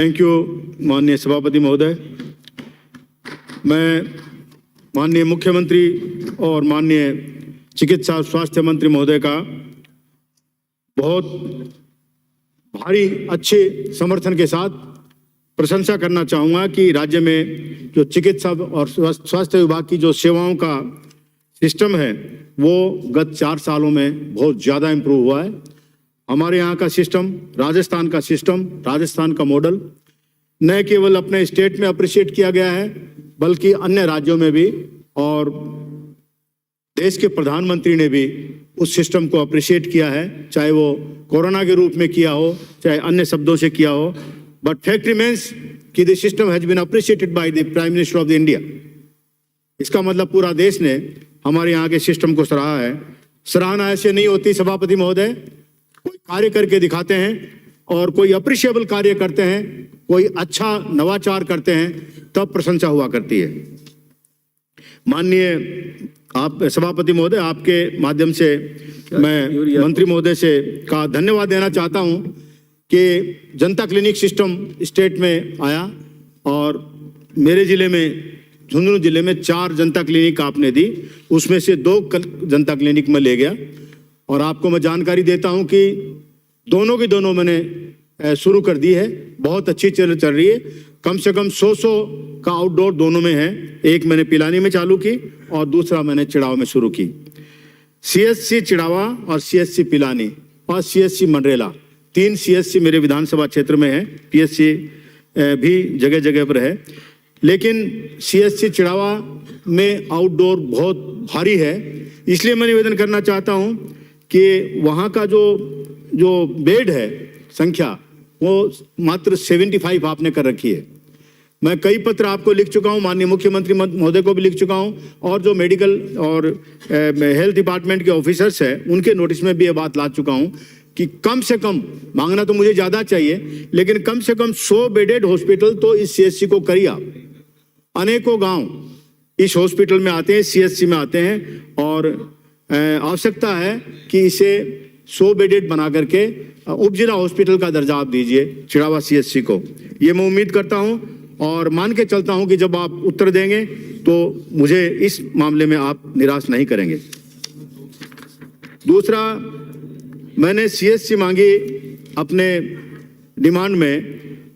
Thank you माननीय सभापति महोदय। मैं माननीय मुख्यमंत्री और माननीय चिकित्सा और स्वास्थ्य मंत्री महोदय का बहुत भारी अच्छे समर्थन के साथ प्रशंसा करना चाहूँगा कि राज्य में जो चिकित्सा और स्वास्थ्य विभाग की जो सेवाओं का सिस्टम है वो गत 4 सालों में बहुत ज़्यादा इम्प्रूव हुआ है। हमारे यहाँ का सिस्टम, राजस्थान का सिस्टम, राजस्थान का मॉडल न केवल अपने स्टेट में अप्रिशिएट किया गया है बल्कि अन्य राज्यों में भी, और देश के प्रधानमंत्री ने भी उस सिस्टम को अप्रिशिएट किया है, चाहे वो कोरोना के रूप में किया हो चाहे अन्य शब्दों से किया हो। बट फैक्ट रिमेन्स कि the system has been appreciated by the prime minister of the India. इसका मतलब पूरा देश ने हमारे यहाँ के सिस्टम को सराहा है। सराहना ऐसे नहीं होती सभापति महोदय, कोई कार्य करके दिखाते हैं और कोई अप्रिशिएबल कार्य करते हैं, कोई अच्छा नवाचार करते हैं, तब प्रशंसा हुआ करती है। माननीय आप सभापति महोदय, आपके माध्यम से मैं मंत्री महोदय से का धन्यवाद देना चाहता हूं कि जनता क्लिनिक सिस्टम स्टेट में आया और मेरे जिले में, झुंझुनू जिले में 4 जनता क्लिनिक आपने दी, उसमें से 2 जनता क्लिनिक में ले गया। और आपको मैं जानकारी देता हूं कि दोनों की दोनों मैंने शुरू कर दी है, बहुत अच्छी चल रही है। कम से कम 100 का आउटडोर दोनों में है। एक मैंने पिलानी में चालू की और दूसरा मैंने चिड़ावा में शुरू की। CSC चिड़ावा और CSC पिलानी और CSC मंडरेला, 3 CSC मेरे विधानसभा क्षेत्र में है। PSC भी जगह जगह पर है, लेकिन CSC चिड़ावा में आउटडोर बहुत भारी है। इसलिए मैं निवेदन करना चाहता हूं कि वहाँ का जो बेड है संख्या वो मात्र 75 आपने कर रखी है। मैं कई पत्र आपको लिख चुका हूं, माननीय मुख्यमंत्री महोदय को भी लिख चुका हूं, और जो मेडिकल और हेल्थ डिपार्टमेंट के ऑफिसर्स हैं उनके नोटिस में भी ये बात ला चुका हूं कि कम से कम, मांगना तो मुझे ज़्यादा चाहिए, लेकिन कम से कम 100 बेडेड हॉस्पिटल तो इस CSC को करिए आप। अनेकों गाँव इस हॉस्पिटल में आते हैं, CSC में आते हैं, और आवश्यकता है कि इसे 100 बेडेड बना करके उपजिला हॉस्पिटल का दर्जा आप दीजिए चिड़ावा CSC को। ये मैं उम्मीद करता हूं और मान के चलता हूं कि जब आप उत्तर देंगे तो मुझे इस मामले में आप निराश नहीं करेंगे। दूसरा, मैंने CSC मांगी अपने डिमांड में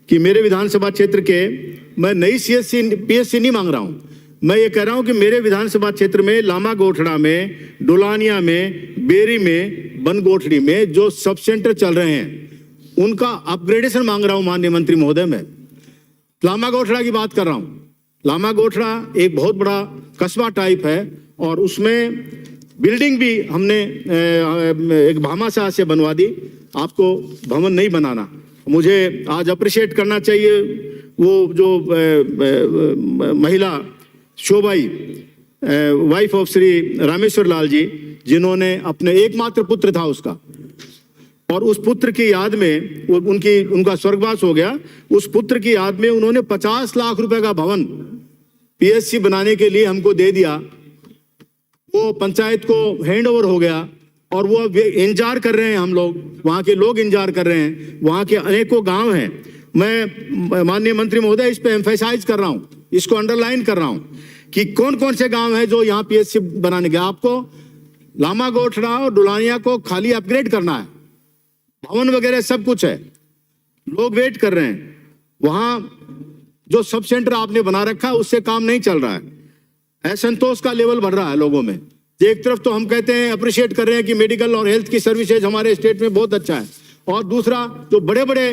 कि मेरे विधानसभा क्षेत्र के, मैं नई CSC PSC नहीं मांग रहा हूं, मैं ये कह रहा हूं कि मेरे विधानसभा क्षेत्र में लामा गोठड़ा में, डोलानिया में, बेरी में, बनगोठड़ी में जो सब सेंटर चल रहे हैं उनका अपग्रेडेशन मांग रहा हूं माननीय मंत्री महोदय। मैं लामा गोठड़ा की बात कर रहा हूं। लामा गोठड़ा एक बहुत बड़ा कस्बा टाइप है और उसमें बिल्डिंग भी हमने एक भामाशाह से बनवा दी। आपको भवन नहीं बनाना। मुझे आज अप्रिशिएट करना चाहिए वो जो महिला शोभाई, वाइफ ऑफ श्री रामेश्वर लाल जी, जिन्होंने अपने एकमात्र पुत्र था उसका, और उस पुत्र की याद में उनका स्वर्गवास हो गया, उस पुत्र की याद में उन्होंने 50 लाख रुपए का भवन PSC बनाने के लिए हमको दे दिया। वो पंचायत को हैंड ओवर हो गया और वो इंतजार कर रहे हैं, हम लोग, वहाँ के लोग इंतजार कर रहे हैं। वहाँ के अनेकों गांव हैं। मैं माननीय मंत्री महोदय इस पे एम्फेसाइज कर रहा हूँ, इसको अंडरलाइन कर रहा हूँ कि कौन कौन से गांव हैं जो यहाँ PSC बनाने के। आपको लामा गोठड़ा और डुलानिया को खाली अपग्रेड करना है, भवन वगैरह सब कुछ है, लोग वेट कर रहे हैं। वहाँ जो सब सेंटर आपने बना रखा है उससे काम नहीं चल रहा है। असंतोष का लेवल बढ़ रहा है लोगों में। एक तरफ तो हम कहते हैं, अप्रिशिएट कर रहे हैं कि मेडिकल और हेल्थ की सर्विसेज हमारे स्टेट में बहुत अच्छा है, और दूसरा जो बड़े बड़े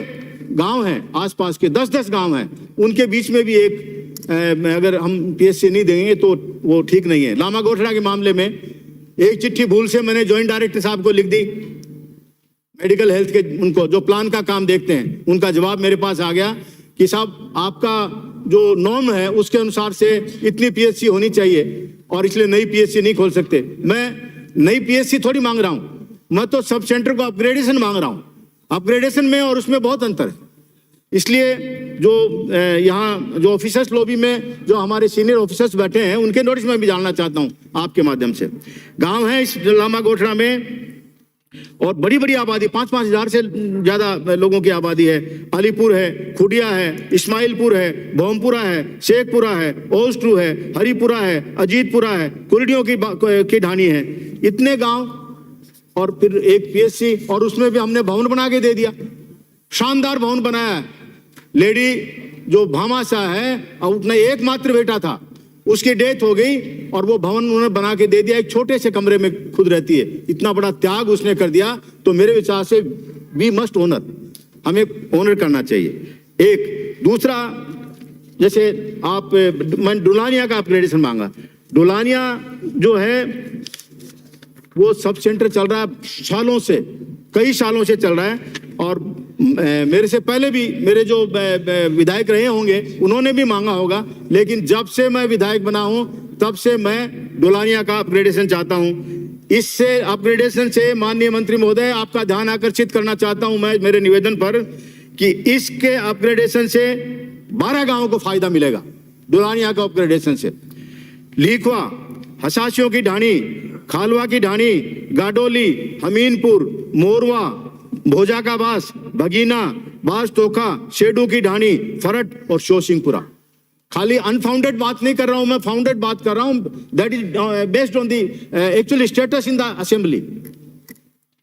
गांव हैं आसपास के 10-10 गांव हैं, उनके बीच में भी एक अगर हम PSC नहीं देंगे तो वो ठीक नहीं है। लामा गोठड़ा के मामले में एक चिट्ठी भूल से मैंने जॉइंट डायरेक्टर साहब को लिख दी, मेडिकल हेल्थ के, उनको जो प्लान का काम देखते हैं, उनका जवाब मेरे पास आ गया कि साहब आपका जो नॉर्म है उसके अनुसार से इतनी PSC होनी चाहिए और इसलिए नई PSC नहीं खोल सकते। मैं नई PSC थोड़ी मांग रहा हूं, मैं तो सब सेंटर को अपग्रेडेशन मांग रहा हूं। अपग्रेडेशन में और उसमें बहुत अंतर है। इसलिए जो यहाँ जो ऑफिसर्स लॉबी में जो हमारे सीनियर ऑफिसर्स बैठे हैं उनके नोटिस में भी जानना चाहता हूँ आपके माध्यम से। गांव है इस लामा गोठड़ा में और बड़ी बड़ी आबादी 5-5 हजार से ज्यादा लोगों की आबादी है। अलीपुर है, खुडिया है, इस्माइलपुर है, भोमपुरा है, शेखपुरा है, ओस्ट्रू है, हरिपुरा है, अजीतपुरा है, कुलडियों की ढाणी है। इतने गांव और फिर एक पीएससी, और उसमें भी हमने भवन बना के दे दिया, शानदार भवन बनाया है। लेडी जो भामाशाह है, और उसने एकमात्र बेटा था, उसकी डेथ हो गई और वो भवन उन्होंने बना के दे दिया, एक छोटे से कमरे में खुद रहती है। इतना बड़ा त्याग उसने कर दिया, तो मेरे विचार से वी मस्ट ऑनर, हमें ऑनर करना चाहिए। एक दूसरा, जैसे मैं डुलानिया का अपग्रेडेशन मांगा। डुलानिया जो है वो सब सेंटर चल रहा है सालों से, कई सालों से चल रहा है, और मेरे से पहले भी मेरे जो विधायक रहे होंगे उन्होंने भी मांगा होगा, लेकिन जब से मैं विधायक बना हूं तब से मैं डुलानिया का अपग्रेडेशन चाहता हूं। इससे अपग्रेडेशन से माननीय मंत्री महोदय आपका ध्यान आकर्षित करना चाहता हूं मैं मेरे निवेदन पर, कि इसके अपग्रेडेशन से 12 गांवों को फायदा मिलेगा। डुलानिया का अपग्रेडेशन से लीखवा, हसासियों की ढाणी, खालवा की ढाणी, गाडोली, हमीनपुर, मोरवा, भोजा का बास, भगीना, बास तोखा, शेडू की ढाणी, फरट और शोसिंगपुरा। खाली अनफाउंडेड बात नहीं कर रहा हूं मैं, फाउंडेड बात कर रहा हूं। That is based on the actual status in the assembly.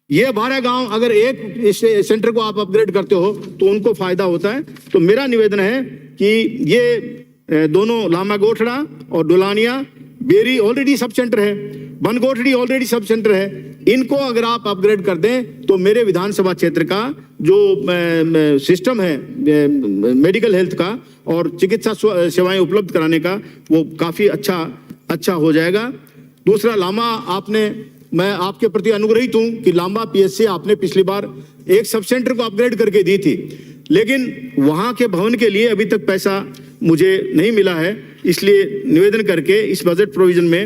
ये 12 गांव अगर एक इस सेंटर को आप अपग्रेड करते हो तो उनको फायदा होता है। तो मेरा निवेदन है कि ये दोनों लामा गोठड़ा और डुलानिया, बेरी ऑलरेडी सब सेंटर है, बनगोठड़ी ऑलरेडी सब सेंटर है, इनको अगर आप अपग्रेड कर दें तो मेरे विधानसभा क्षेत्र का जो सिस्टम है मेडिकल हेल्थ का और चिकित्सा सेवाएं उपलब्ध कराने का, वो काफी अच्छा हो जाएगा। दूसरा, लामा मैं आपके प्रति अनुग्रहित हूं कि लांबा पीएससी आपने पिछली बार एक सब सेंटर को अपग्रेड करके दी थी, लेकिन वहां के भवन के लिए अभी तक पैसा मुझे नहीं मिला है। इसलिए निवेदन करके इस बजट प्रोविजन में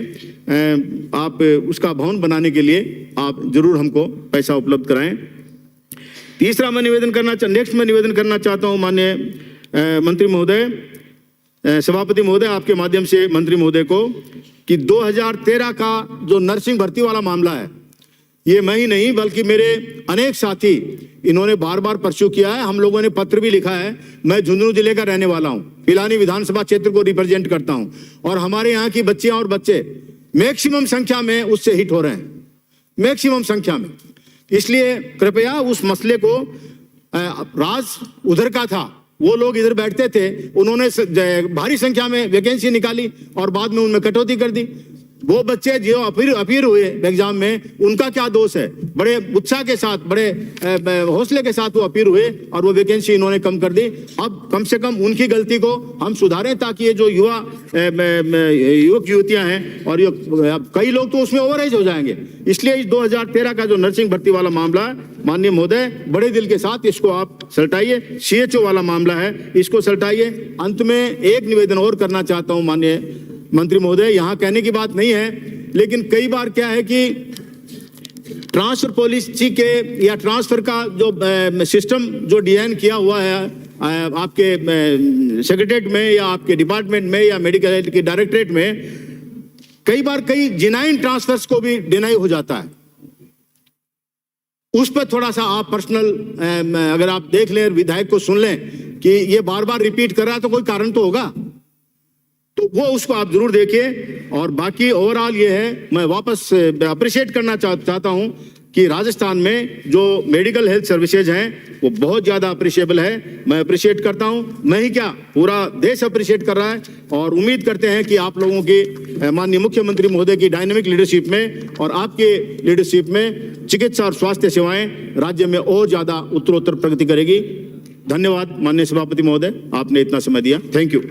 आप उसका भवन बनाने के लिए आप जरूर हमको पैसा उपलब्ध कराएं। तीसरा मैं निवेदन करना चाहता हूं माननीय मंत्री महोदय, सभापति महोदय, आपके माध्यम से मंत्री महोदय को, कि 2013 का जो नर्सिंग भर्ती वाला मामला है, ये मैं ही नहीं बल्कि मेरे अनेक साथी इन्होंने बार बार परस्यू किया है। हम लोगों ने पत्र भी लिखा है। मैं झुंझुनू जिले का रहने वाला हूं, पिलानी विधानसभा क्षेत्र को रिप्रेजेंट करता हूं, और हमारे यहाँ की बच्चियां और बच्चे मैक्सिमम संख्या में उससे हिट हो रहे हैं, मैक्सिमम संख्या में। इसलिए कृपया उस मसले को, राज उधर का था, वो लोग इधर बैठते थे, उन्होंने भारी संख्या में वैकेंसी निकाली और बाद में उनमें कटौती कर दी। वो बच्चे जो अपीयर हुए एग्जाम में, उनका क्या दोष है? बड़े उत्साह के साथ, बड़े हौसले के साथ वो अपीयर हुए और वो वैकेंसी इन्होंने कम कर दी। अब कम से कम उनकी गलती को हम सुधारें, ताकि ये जो युवक युवतियां हैं, और कई लोग तो उसमें ओवर एज हो जाएंगे। इसलिए इस 2013 का जो नर्सिंग भर्ती वाला मामला, माननीय महोदय, बड़े दिल के साथ इसको आप सल्टाइए। CHO वाला मामला है, इसको सल्टाइए। अंत में एक निवेदन और करना चाहता हूं माननीय मंत्री महोदय, यहाँ कहने की बात नहीं है, लेकिन कई बार क्या है कि ट्रांसफर पॉलिसी के या ट्रांसफर का जो सिस्टम जो डिजाइन किया हुआ है आपके सेक्रेटरीट में या आपके डिपार्टमेंट में या मेडिकल हेल्थ के डायरेक्टरेट में, कई बार कई जेन्युइन ट्रांसफर्स को भी डिनाई हो जाता है। उस पर थोड़ा सा आप पर्सनल अगर आप देख लें, विधायक को सुन लें कि ये बार बार रिपीट कर रहा है, तो कोई कारण तो होगा, तो वो उसको आप जरूर देखिए। और बाकी ओवरऑल ये है, मैं वापस अप्रिशिएट करना चाहता हूं कि राजस्थान में जो मेडिकल हेल्थ सर्विसेज हैं वो बहुत ज़्यादा अप्रिशिएबल है। मैं अप्रिशिएट करता हूं, मैं ही क्या, पूरा देश अप्रिशिएट कर रहा है। और उम्मीद करते हैं कि आप लोगों की, माननीय मुख्यमंत्री महोदय की डायनेमिक लीडरशिप में और आपके लीडरशिप में चिकित्सा और स्वास्थ्य सेवाएं राज्य में और ज़्यादा उत्तरोत्तर प्रगति करेगी। धन्यवाद माननीय सभापति महोदय, आपने इतना समय दिया। Thank you.